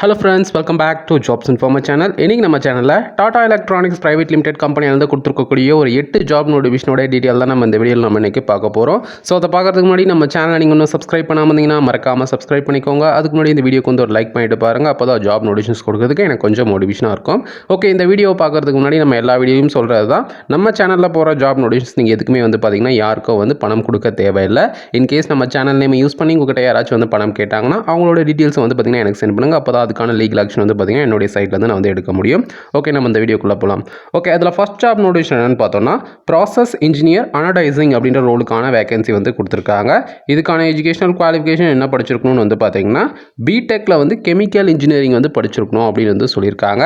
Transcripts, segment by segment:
Hello friends, welcome back to Jobs Informer channel. இன்னைக்கு நம்ம சேனல்ல டாடா எலக்ட்ரானிக்ஸ் பிரைவேட் லிமிடெட் கம்பெனில இருந்து கொடுத்திருக்கக்கூடிய ஒரு 8 ஜாப் நோட்டிஃபிகேஷனோட டீடைல் தான் நம்ம இந்த வீடியோல நம்ம இன்னைக்கு பார்க்க போறோம். சோ அத பார்க்கிறதுக்கு முன்னாடி நம்ம சேனலை நீங்க இன்னும் சப்ஸ்கிரைப் பண்ணாம இருந்தீங்கன்னா மறக்காம சப்ஸ்கிரைப் பண்ணிக்கோங்க. அதுக்கு முன்னாடி இந்த வீடியோக்கு வந்து ஒரு லைக் பண்ணிட்டு பாருங்க. அப்பதான் ஜாப் நோட்டிஃபிகேஷன்ஸ் கொடுக்கிறதுக்கு எனக்கு கொஞ்சம் மோட்டிவேஷனா இருக்கும். ஓகே, இந்த வீடியோவை பார்க்கிறதுக்கு முன்னாடி நம்ம எல்லா வீடியோவும் சொல்றது தான் நம்ம சேனல்ல போற ஜாப் நோட்டிஃபிகேஷன்ஸ் நீங்க எதுக்குமே வந்து பாத்தீங்கன்னா யாருக்கோ வந்து பணம் கொடுக்க தேவையில்லை. இன் கேஸ் நம்ம சேனல் நேம் யூஸ் பண்ணி உங்ககிட்ட யாராச்சும் வந்து பணம் கேட்டாங்கன்னா அவங்களோட டீடைல்ஸ் வந்து பாத்தீங்கன்னா எனக்கு சென்ட் பண்ணுங்க. அப்பதான் அதுக்கான லீகல் ஆக்ஷன் வந்து பாத்தீங்கன்னா என்னோட சைட்ல இருந்து நான் வந்து எடுக்க முடியும். ஓகே, நம்ம இந்த வீடியோக்குள்ள போலாம். ஓகே, அதுல ஃபர்ஸ்ட் ஜாப் நோட்டிஃபிகேஷன் என்னன்னு பார்த்தோம்னா ப்ராசஸ் இன்ஜினியர் அனடைசிங் அப்படின்ற ரோலுக்கான வேகன்சி வந்து கொடுத்துருக்காங்க. இதுக்கான எஜுகேஷனல் குவாலிஃபிகேஷன் என்ன படிச்சிருக்கணும்னு வந்து பாத்தீங்கன்னா பிடெக்ல வந்து கெமிக்கல் இன்ஜினியரிங் வந்து படிச்சிருக்கணும் அப்படின்னு வந்து சொல்லியிருக்காங்க.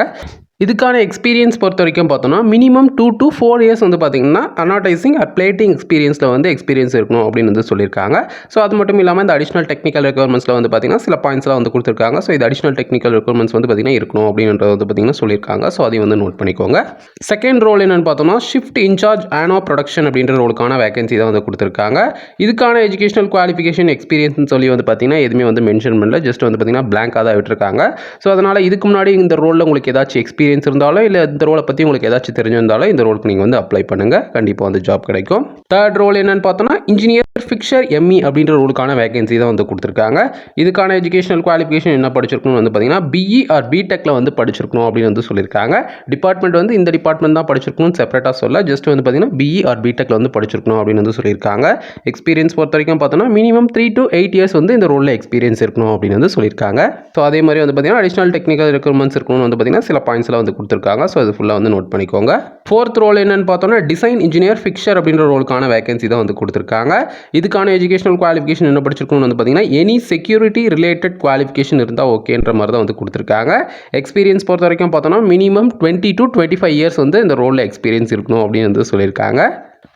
இதுக்கான எக்ஸ்பீரியன்ஸ் பொறுத்த வரைக்கும் பார்த்தோம்னா மினிமம் 2 to 4 இயர்ஸ் வந்து பார்த்தீங்கன்னா அனாடைசிங் அட் பிளேட்டிங் எக்ஸ்பீரியன்ஸில் வந்து எக்ஸ்பீரியன்ஸ் இருக்கணும் அப்படின்னு வந்து சொல்லியிருக்காங்க. ஸோ அது மட்டும் இல்லாமல் இந்த அடிஷனல் டெக்னிக்கல் ரெக்யர்மெண்ட்ஸில் வந்து பார்த்தீங்கன்னா சில பாயிண்ட்ஸ்லாம் வந்து கொடுத்துருக்காங்க. ஸோ இது அடிஷனல் டெக்னிக்கல் ரெக்யர்மெண்ட்ஸ் வந்து பார்த்தீங்கன்னா இருக்கணும் அப்படின்றது வந்து பார்த்தீங்கன்னா சொல்லியிருக்காங்க. ஸோ அதையும் வந்து நோட் பண்ணிக்கோங்க. செகண்ட் ரோல் என்னன்னு பார்த்தோம்னா ஷிஃப்ட் இன்சார்ஜ் ஆனோ ப்ரொடக்ஷன் அப்படின்ற ரோலுக்கான வேகன்சி தான் வந்து கொடுத்துருக்காங்க. இதுக்கான எஜுகேஷனல் குவாலிஃபிகேஷன் எக்ஸ்பீரியன்ஸ்னு சொல்லி வந்து பார்த்தீங்கன்னா எதுவுமே வந்து மென்ஷன் பண்ணல, ஜஸ்ட் வந்து பார்த்தீங்கன்னா பிளாங்காக தான் விட்டுருக்காங்க. ஸோ அதனால் இதுக்கு முன்னாடி இந்த ரோலில் உங்களுக்கு ஏதாச்சும் எக்ஸ்பீரியன்ஸ் இருந்தாலும் இல்லை இந்த ரோலை பற்றி உங்களுக்கு ஏதாச்சும் தெரிஞ்சிருந்தாலும் இந்த ரோலுக்கு நீங்கள் வந்து அப்ளை பண்ணுங்க, கண்டிப்பாக வந்து ஜாப் கிடைக்கும். தேர்ட் ரோல் என்னன்னு பார்த்தோம்னா இன்ஜினியர் ஃபிக்சர் எம்இ அப்படின்ற ரோலுக்கான வேகன்சி தான் வந்து கொடுத்துருக்காங்க. இதுக்கான எஜுகேஷனல் குவாலிஃபிகேஷன் என்ன படிச்சிருக்கணும் வந்து பார்த்தீங்கன்னா பிஇ ஆர் பிடெக்ல வந்து படிச்சிருக்கணும் அப்படின்னு வந்து சொல்லியிருக்காங்க. டிபார்ட்மெண்ட் வந்து இந்த டிபார்ட்மெண்ட் தான் படிச்சிருக்கணும் செப்பரேட்டாக சொல்ல, ஜஸ்ட் வந்து பார்த்தீங்கன்னா பிஇ ஆர் பிடெக்ல வந்து படிச்சிருக்கணும் அப்படின்னு வந்து சொல்லியிருக்காங்க. எக்ஸ்பீரியன்ஸ் பொறுத்த வரைக்கும் பார்த்தோம்னா மினிமம் 3 to 8 இயர்ஸ் வந்து இந்த ரோலில் எக்ஸ்பீரியன்ஸ் இருக்கணும் அப்படின்னு வந்து சொல்லியிருக்காங்க. ஸோ அதே மாதிரி வந்து பார்த்தீங்கன்னா அடிஷனல் டெக்னிக்கல் ரெக்யர்மெண்ட்ஸ் இருக்கணும்னு வந்து பார்த்தீங்கன்னா சில பாயிண்ட்ஸ்லாம் வந்து கொடுத்துருக்காங்க. ஸோ அது ஃபுல்லாக வந்து நோட் பண்ணிக்கோங்க. ஃபோர்த் ரோல் என்னன்னு பார்த்தோம்னா டிசைன் இன்ஜினியர் ஃபிக்சர் அப்படின்ற ரோலுக்கான வேகன்சி தான் வந்து கொடுத்துருக்காங்க. இதுக்கான எஜுகேஷனல் குவாலிஃபிகேஷன் என்ன படிச்சிருக்கணும் வந்து பார்த்தீங்கன்னா எனி செக்யூரிட்டி ரிலேட்டட் குவாலிஃபிகேஷன் இருந்தால் ஓகேன்ற மாதிரி தான் வந்து கொடுத்துருக்காங்க. எக்ஸ்பீரியன்ஸ் பொறுத்த வரைக்கும் பார்த்தோம்னா மினிமம் 20 to 25 இயர்ஸ் வந்து இந்த ரோலில் எக்ஸ்பீரியன்ஸ் இருக்கணும் அப்படின்னு வந்து சொல்லியிருக்காங்க.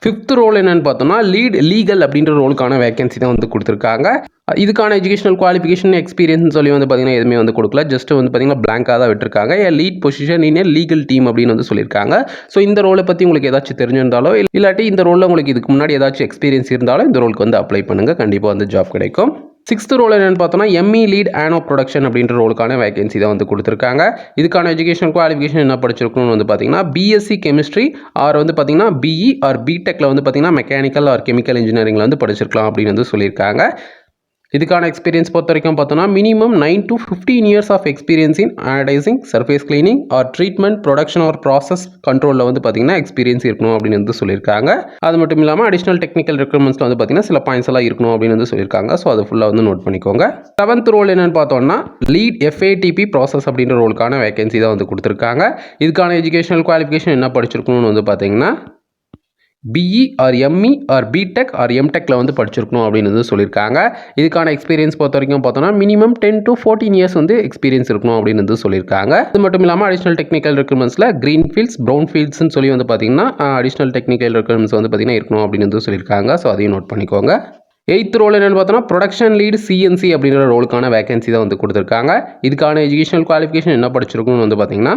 ஃபிஃப்த் ரோல் என்னன்னு பார்த்தோம்னா லீட் லீகல் அப்படின்ற ரோலுக்கான வேகன்சி தான் வந்து கொடுத்துருக்காங்க. இதுக்கான எஜுகேஷனல் குவாலிஃபிகேஷன் எக்ஸ்பீரியன்ஸ் சொல்லி வந்து பார்த்தீங்கன்னா எதுவுமே வந்து கொடுக்கல, ஜஸ்ட் வந்து பார்த்தீங்கன்னா பிளாங்காக தான் விட்டுருக்காங்க. Lead position in legal team அப்படின்னு வந்து சொல்லியிருக்காங்க. ஸோ இந்த ரோலை பற்றி உங்களுக்கு ஏதாச்சும் தெரிஞ்சிருந்தாலோ இல்லாட்டி இந்த ரோலில் உங்களுக்கு இதுக்கு முன்னாடி ஏதாச்சும் எக்ஸ்பீரியன்ஸ் இருந்தாலும் இந்த ரோலுக்கு வந்து அப்ளை பண்ணுங்கள், கண்டிப்பாக வந்து ஜாப் கிடைக்கும். சிக்ஸ்த் ரோல் என்னன்னு பார்த்தோம்னா எம்இ லீட் ஆனோ ப்ரொடக்ஷன் அப்படின்ற ரோலுக்கான வேகன்சி தான் வந்து கொடுத்துருக்காங்க. இதுக்கான எஜுகேஷன் குவாலிஃபிகேஷன் என்ன படிச்சிருக்கணும்னு வந்து பார்த்தீங்கன்னா பிஎஸ்சி கெமிஸ்ட்ரி ஆர் வந்து பார்த்தீங்கன்னா பிஇ ஆர் பிடெக்ல வந்து பார்த்தீங்கன்னா மெக்கானிக்கல் ஆர் கெமிக்கல் இன்ஜினியரிங்ல வந்து படிச்சிருக்கலாம் அப்படின்னு வந்து சொல்லியிருக்காங்க. இதுக்கான எக்ஸ்பீரியன்ஸ் பொறுத்த வரைக்கும் பார்த்தோம்னா minimum 9 to 15 years of experience in anodizing surface cleaning or treatment production or process கண்ட்ரோலில் வந்து பார்த்தீங்கன்னா எக்ஸ்பீரியன்ஸ் இருக்கணும் அப்படின்னு வந்து சொல்லியிருக்காங்க. அது மட்டும் இல்லாமல் அடிஷனல் டெக்னிக்கல் ரெக்யர்மெண்ட்ஸில் வந்து பார்த்தீங்கன்னா சில பாயிண்ட்ஸ் எல்லாம் இருக்கணும் அப்படின்னு வந்து சொல்லியிருக்காங்க. ஸோ அது ஃபுல்லாக வந்து நோட் பண்ணிக்கோங்க. செவன்த் ரோல் என்னன்னு பார்த்தோம்னா லீட் எஃப்ஏடிபி ப்ராசஸ் அப்படின்ற ரோலுக்கான வேகன்சி தான் வந்து கொடுத்துருக்காங்க. இதுக்கான எஜுகேஷனல் குவாலிஃபிகேஷன் என்ன படிச்சிருக்கணும்னு வந்து பார்த்தீங்கன்னா BE or ME or BTech or எம்டெக்ல வந்து படிச்சிருக்கணும் அப்படின்னு வந்து சொல்லியிருக்காங்க. இதுக்கான எக்ஸ்பீரியன்ஸ் பொறுத்த வரைக்கும் பார்த்தோம்னா மினிமம் 10 to 14 இயர்ஸ் வந்து எக்ஸ்பீரியன்ஸ் இருக்கணும் அப்படின்னு வந்து சொல்லியிருக்காங்க. அது மட்டும் இல்லாமல் அடிஷனல் டெக்னிக்கல் ரெக்யர்மெண்ட்ஸில் கிரீன் ஃபீல்ட்ஸ் ப்ரௌன் ஃபீல்ட்ஸ்னு சொல்லி வந்து பார்த்தீங்கன்னா அடிஷனல் டெக்னிக்கல் ரெக்யர்மெண்ட்ஸ் வந்து பார்த்தீங்கன்னா இருக்கணும் அப்படின்னு வந்து சொல்லியிருக்காங்க. ஸோ அதையும் நோட் பண்ணிக்கோங்க. எய்த் ரோல் என்னன்னு பார்த்தோம்னா ப்ரொடக்ஷன் லீட் சிஎன்சி அப்படின்ற ரோலுக்கான வேகன்சி தான் வந்து கொடுத்துருக்காங்க. இதுக்கான எஜுகேஷனல் குவாலிஃபிகேஷன் என்ன படிச்சிருக்கணும்னு வந்து பார்த்தீங்கன்னா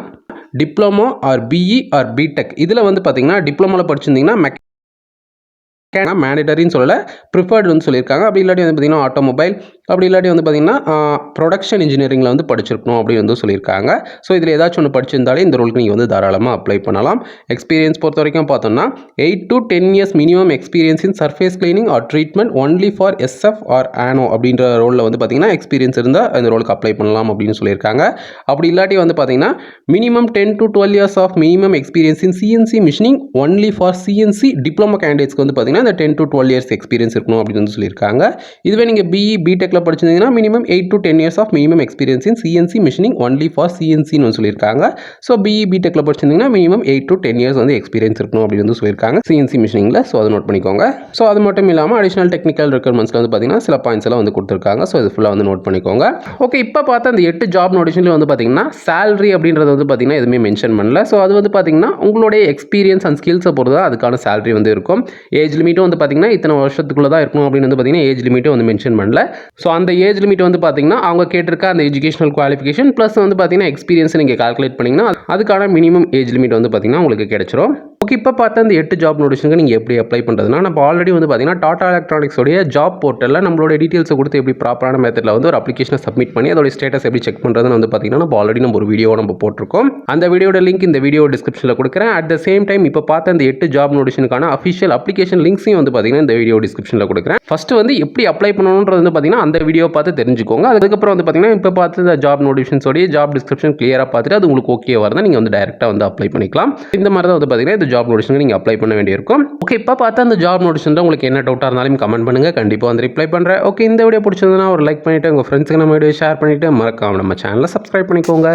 diploma or BE or BTech இதில் வந்து பார்த்தீங்கன்னா டிப்ளமோவில் படிச்சிருந்தீங்கன்னா மேண்டேட்டரின்னு சொல்லலை, ப்ரிஃபர்டு வந்து சொல்லியிருக்காங்க. அப்படி இல்லாட்டி வந்து பார்த்தீங்கன்னா ஆட்டோமொபைல், அப்படி இல்லாட்டி வந்து பார்த்தீங்கன்னா ப்ரொடக்ஷன் இன்ஜினியரிங்கில் வந்து படிச்சிருக்கணும் அப்படின்னு வந்து சொல்லியிருக்காங்க. ஸோ இதில் ஏதாச்சும் ஒன்று படிச்சிருந்தாலே இந்த ரோலுக்கு நீங்கள் வந்து தாராளமாக அப்ளை பண்ணலாம். எக்ஸ்பீரியன்ஸ் பொறுத்த வரைக்கும் பார்த்தோம்னா 8 to 10 years minimum experience in surface cleaning or treatment only for SF or ஆனோ அப்படின்ற ரோலில் வந்து பார்த்தீங்கன்னா எக்ஸ்பீரியன்ஸ் இருந்தால் இந்த ரோலுக்கு அப்ளை பண்ணலாம் அப்படின்னு சொல்லியிருக்காங்க. அப்படி இல்லாட்டி வந்து பார்த்தீங்கன்னா minimum 10 to 12 years of minimum experience in CNC machining only for CNC diploma கேண்டிடேட்ஸ்க்கு வந்து பார்த்தீங்கன்னா இந்த 10 to 12 இயர்ஸ் எக்ஸ்பீரியன்ஸ் இருக்கணும் அப்படின்னு வந்து சொல்லியிருக்காங்க. இதுவே நீங்கள் பிஇ பிடெக்ல படிச்சிருந்தீங்கன்னா minimum 8 to 10 years of minimum experience in CNC machining only for சிஎன்சின்னு சொல்லியிருக்காங்க. ஸோ பிஇ பிடெக்ல படிச்சிருந்தீங்கன்னா மினிமம் 8 to 10 இயர்ஸ் வந்து எக்ஸ்பீரியன்ஸ் இருக்கணும் அப்படின்னு வந்து சொல்லியிருக்காங்க சிஎன்சி மிஷினிங்கில். ஸோ அதை நோட் பண்ணிக்கோங்க. ஸோ அது மட்டும் இல்லாமல் அடிஷனல் டெக்னிக்கல் ரெக்யர்மெண்ட்ஸ்ல வந்து பார்த்தீங்கன்னா சில பாயிண்ட்ஸ் எல்லாம் வந்து கொடுத்துருக்காங்க. ஸோ இது ஃபுல்லாக வந்து நோட் பண்ணிக்கோங்க. ஓகே, இப்போ பார்த்தா அந்த 8 ஜாப் நோட்டிஃபிகேஷன்ல வந்து பார்த்தீங்கன்னா சேலரி அப்படின்றது வந்து பார்த்தீங்கன்னா எதுவுமே மென்ஷன் பண்ணல. ஸோ அது வந்து பார்த்தீங்கன்னா உங்களுடைய எக்ஸ்பீரியன்ஸ் அண்ட் ஸ்கில்ஸை பொறுத்து தான் அதுக்கான சேலரி வந்து இருக்கும். ஏஜ் லிமிட்டும் வந்து பார்த்தீங்கன்னா இத்தனை வருஷத்துக்குள்ள தான் இருக்கணும் அப்படின்னு வந்து பார்த்தீங்கன்னா ஏஜ் லிமிட்டும் வந்து மென்ஷன் பண்ணல. ஸோ அந்த ஏஜ் லிமிட் வந்து பார்த்தீங்கன்னா அவங்க கேட்டிருக்க அந்த எஜுகேஷனல் குவாலிஃபிகேஷன் ப்ளஸ் வந்து பார்த்தீங்கன்னா எக்ஸ்பீரியன்ஸ் நீங்கள் கால்குலேட் பண்ணிங்கன்னா அதுக்கான மினிமம் ஏஜ் லிமிட் வந்து பார்த்தீங்கன்னா உங்களுக்கு கிடைச்சிரும். ஓகே, இப்போ பார்த்தா இந்த 8 ஜாப் நோட்டிஃபிகேஷனுக்கு நீங்கள் எப்படி அப்ளை பண்ணுறதுனா, நம்ம ஆல்ரெடி வந்து பார்த்தீங்கன்னா டாடா எலக்ட்ரானிக்ஸோடைய ஜாப் போர்ட்டலில் நம்மளோட டீட்டெயில்ஸை கொடுத்து எப்படி ப்ராப்பரான மெத்தடில் வந்து ஒரு அப்ளிகேஷனை சப்மிட் பண்ணி அதோட ஸ்டேட்டஸ் எப்படி செக் பண்ணுறதுன்னு வந்து பார்த்தீங்கன்னா நம்ம ஆல்ரெடி நம்ம ஒரு வீடியோ நம்ம போட்டிருக்கோம். அந்த வீடியோட லிங்க் இந்த வீடியோ டிஸ்கிரிப்ஷனில் கொடுக்குறேன். அட் த சேம் டைம் இப்போ பார்த்த இந்த 8 ஜாப் நோட்டிஃபிகேஷனுக்கான அஃபிஷியல் அப்ளிகேஷன் லிங்க்ஸையும் வந்து பார்த்தீங்கன்னா இந்த வீடியோ டிஸ்கிரிப்ஷனில் கொடுக்குறேன். ஃபர்ஸ்ட் வந்து எப்படி அப்ளை பண்ணணுன்றது வந்து பார்த்தீங்கன்னா அந்த வீடியோ பார்த்து தெரிஞ்சுக்கோங்க. அதுக்கப்புறம் வந்து பார்த்தீங்கன்னா இப்போ பார்த்து இந்த ஜாப் நோட்டிஃபிகேஷன்ஸோடைய ஜாப் டிஸ்கிரிப்ஷன் கிளியராக பார்த்துட்டு அது உங்களுக்கு ஓகே வரதா நீங்கள் வந்து டைரெக்டாக வந்து அப்ளை பண்ணிக்கலாம். இந்த மாதிரி தான் வந்து பார்த்தீங்கன்னா இந்த ஜாப் நோட்டிஃபிகேஷன் நீங்கள் அப்ளை பண்ண வேண்டியிருக்கும். ஓகே, இப்போ பார்த்தா அந்த ஜாப் நோட்டிஃபிகேஷன் உங்களுக்கு என்ன டவுட்டாக இருந்தாலும் கமெண்ட் பண்ணுங்கள், கண்டிப்பாக வந்து ரிப்ளை பண்ணுறேன். ஓகே, இந்த வீடியோ பிடிச்சிருந்ததுன்னா ஒரு லைக் பண்ணிவிட்டு உங்கள் ஃப்ரெண்ட்ஸுக்கு நம்ம வீடியோ ஷேர் பண்ணிவிட்டு மறக்காம நம்ம சேனலை சப்ஸ்கிரைப் பண்ணிக்கோங்க.